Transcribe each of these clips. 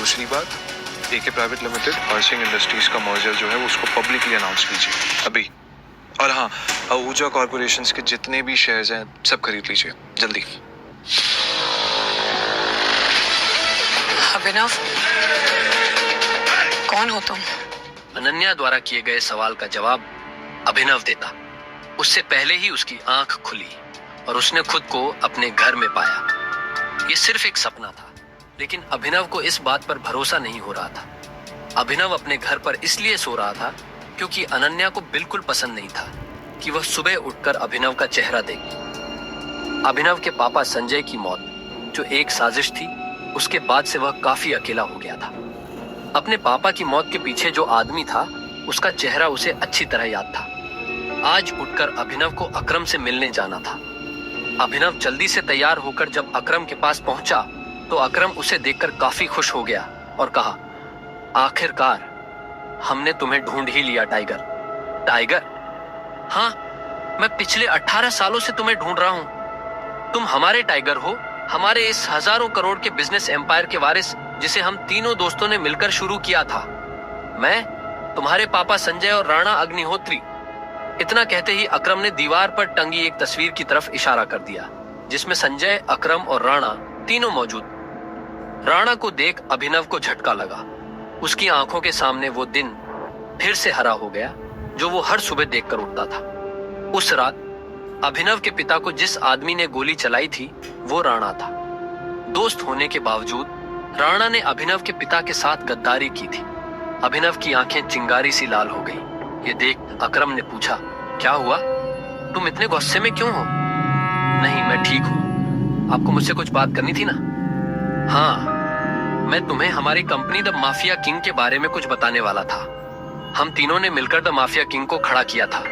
दूसरी बात, एके private limited और सिंह इंडस्ट्रीज का मर्जर जो है वो उसको पब्लिकली अनाउंस कीजिए अभी। और हाँ, आहूजा कॉर्पोरेशंस के जितने भी शेयर्स हैं सब खरीद लीजिए जल्दी। अभिनव, कौन हो तुम? अनन्या द्वारा किए गए सवाल का जवाब अभिनव देता। उससे पहले ही उसकी आंख खुली और उसने खुद को अपने घर में पाया। ये सिर्फ एक सपना था, लेकिन अभिनव को इस बात पर भरोसा नहीं हो रहा था। अभिनव अपने घर पर इसलिए सो रहा था क्योंकि अनन्या को बिल्कुल पसंद नहीं था कि वह सुबह उठकर अभिनव का चेहरा देखे। अभिनव के पापा संजय की मौत जो एक साजिश थी, उसके बाद से वह काफी अकेला हो गया था। अपने पापा की मौत के पीछे जो आदमी था, उसका चेहरा उसे अच्छी तरह याद था। आज उठकर अभिनव को अकरम से मिलने जाना था। अभिनव जल्दी से तैयार होकर जब अकरम के पास पहुंचा तो अकरम उसे देखकर काफी खुश हो गया और कहा, आखिरकार हमने तुम्हें ढूंढ ही लिया टाइगर। टाइगर? हाँ, मैं पिछले 18 सालों से तुम्हें ढूंढ रहा हूं। तुम हमारे टाइगर हो, हमारे इस हजारों करोड़ के बिजनेस एम्पायर के वारिस, जिसे हम तीनों दोस्तों ने मिलकर शुरू किया था। मैं, तुम्हारे पापा संजय और राणा अग्निहोत्री। इतना कहते ही अकरम ने दीवार पर टंगी एक तस्वीर की तरफ इशारा कर दिया, जिसमें संजय, अकरम और राणा तीनों मौजूद। राणा को देख अभिनव को झटका लगा। उसकी आंखों के सामने वो दिन फिर से हरा हो गया जो वो हर सुबह देखकर उठता था। उस रात अभिनव के पिता को जिस आदमी ने गोली चलाई थी वो राणा था। दोस्त होने के बावजूद राणा ने अभिनव के पिता के साथ गद्दारी की थी। अभिनव की आंखें चिंगारी सी लाल हो गई। ये देख अकरम ने पूछा, क्या हुआ? तुम इतने गुस्से में क्यों हो? नहीं, मैं ठीक हूँ। आपको मुझसे कुछ बात करनी थी ना? हाँ, मैं तुम्हें हमारी कंपनी द माफिया किंग के बारे में कुछ बताने वाला था। हम तीनों ने मिलकर द माफिया किंग को खड़ा किया था,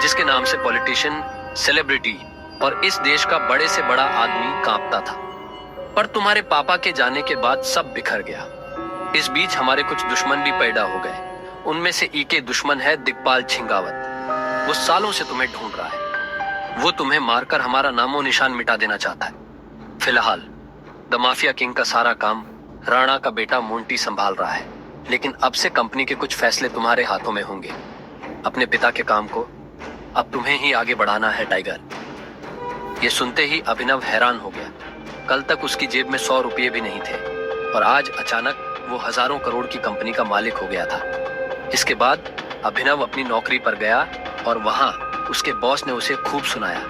जिसके नाम से पॉलिटिशियन, सेलिब्रिटी और इस देश का बड़े से बड़ा आदमी कांपता था। पर तुम्हारे पापा के जाने के बाद सब बिखर गया। इस बीच हमारे कुछ दुश्मन भी पैदा हो गए। उनमें से एक दुश्मन है दिग्पाल छिंगावत। वो सालों से तुम्हें ढूंढ रहा है। वो तुम्हें मारकर हमारा नामो निशान मिटा देना चाहता है। फिलहाल द माफिया किंग का सारा काम राणा का बेटा मोंटी संभाल रहा है, लेकिन अब से कंपनी के कुछ फैसले तुम्हारे हाथों में होंगे। अपने पिता के काम को अब तुम्हें ही आगे बढ़ाना है टाइगर। ये सुनते ही अभिनव हैरान हो गया। कल तक उसकी जेब में 100 रुपये भी नहीं थे और आज अचानक वो हजारों करोड़ की कंपनी का मालिक हो गया था। इसके बाद अभिनव अपनी नौकरी पर गया और वहां उसके बॉस ने उसे खूब सुनाया,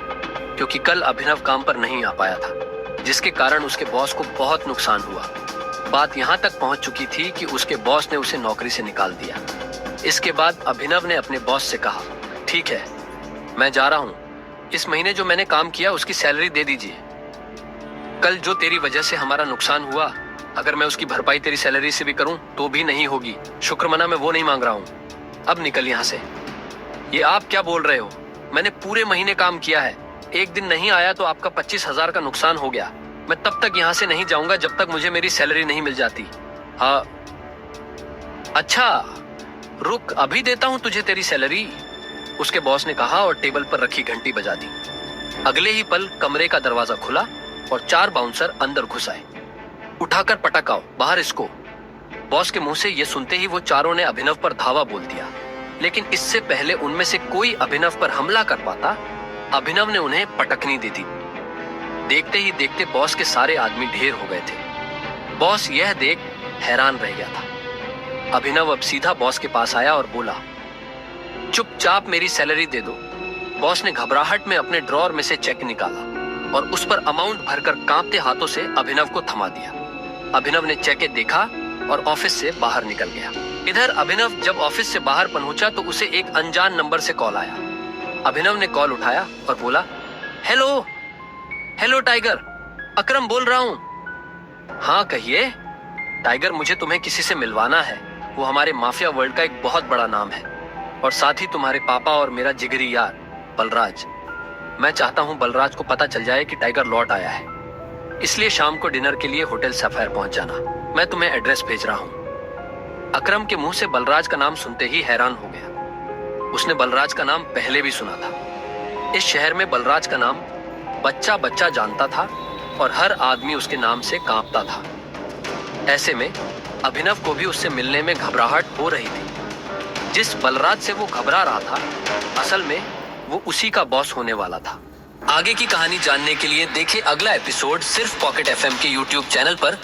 क्योंकि कल अभिनव काम पर नहीं आ पाया था, जिसके कारण उसके बॉस को बहुत नुकसान हुआ। बात यहाँ तक पहुँच चुकी थी कि उसके बॉस ने उसे नौकरी से निकाल दिया। इसके बाद अभिनव ने अपने बॉस से कहा, ठीक है, मैं जा रहा हूँ। इस महीने जो मैंने काम किया उसकी सैलरी दे दीजिए। कल जो तेरी वजह से हमारा नुकसान हुआ, अगर मैं उसकी भरपाई तेरी सैलरी से भी करूं तो भी नहीं होगी। शुक्रमना मैं वो नहीं मांग रहा हूं। अब निकल यहाँ से। ये आप क्या बोल रहे हो? मैंने पूरे महीने काम किया है। एक दिन नहीं आया तो आपका 25,000 का नुकसान हो गया। मैं तब तक यहाँ से नहीं जाऊंगा जब तक मुझे मेरी सैलरी नहीं मिल जाती। हाँ, अच्छा, रुक, अभी देता हूँ तुझे तेरी सैलरी, उसके बॉस ने कहा और टेबल पर रखी घंटी बजा दी। अगले ही पल कमरे का दरवाजा खुला और 4 बाउंसर अंदर घुस आए। उठाकर पटकाओ, बाहर इसको। बॉस के मुंह से ये सुनते ही वो चारों ने अभिनव पर धावा बोल दिया, लेकिन इससे पहले उनमें से कोई अभिनव पर हमला कर पाता, अभिनव ने उन्हें पटकनी दे दी। देखते ही देखते बॉस के सारे आदमी ढेर हो गए थे। बॉस यह देख हैरान रह गया था। अभिनव अब सीधा बॉस के पास आया और बोला, चुपचाप मेरी सैलरी दे दो। बॉस ने घबराहट में अपने ड्रॉर में से चेक निकाला और उस पर अमाउंट भरकर कांपते हाथों से अभिनव को थमा दिया। अभिनव ने चेक देखा और ऑफिस से बाहर निकल गया। इधर अभिनव जब ऑफिस से बाहर पहुंचा तो उसे एक अनजान नंबर से कॉल आया। अभिनव ने कॉल उठाया और बोला, हेलो हेलो टाइगर, अकरम बोल रहा हूँ। हाँ कहिए। टाइगर, मुझे तुम्हें किसी से मिलवाना है। वो हमारे माफिया वर्ल्ड का एक बहुत बड़ा नाम है और साथ ही तुम्हारे पापा और मेरा जिगरी यार बलराज। मैं चाहता हूँ बलराज को पता चल जाए कि टाइगर लौट आया है, इसलिए शाम को डिनर के लिए होटल सफायर पहुंच जाना। मैं तुम्हें एड्रेस भेज रहा हूँ। अकरम के मुंह से बलराज का नाम सुनते ही हैरान हो गया। उसने बलराज का नाम पहले भी सुना था। इस शहर में बलराज का नाम बच्चा बच्चा जानता था और हर आदमी उसके नाम से कांपता था। ऐसे में अभिनव को भी उससे मिलने में घबराहट हो रही थी। जिस बलराज से वो घबरा रहा था, असल में वो उसी का बॉस होने वाला था। आगे की कहानी जानने के लिए देखिए अगला एपिसोड सिर्फ पॉकेट एफएम के यूट्यूब चैनल पर।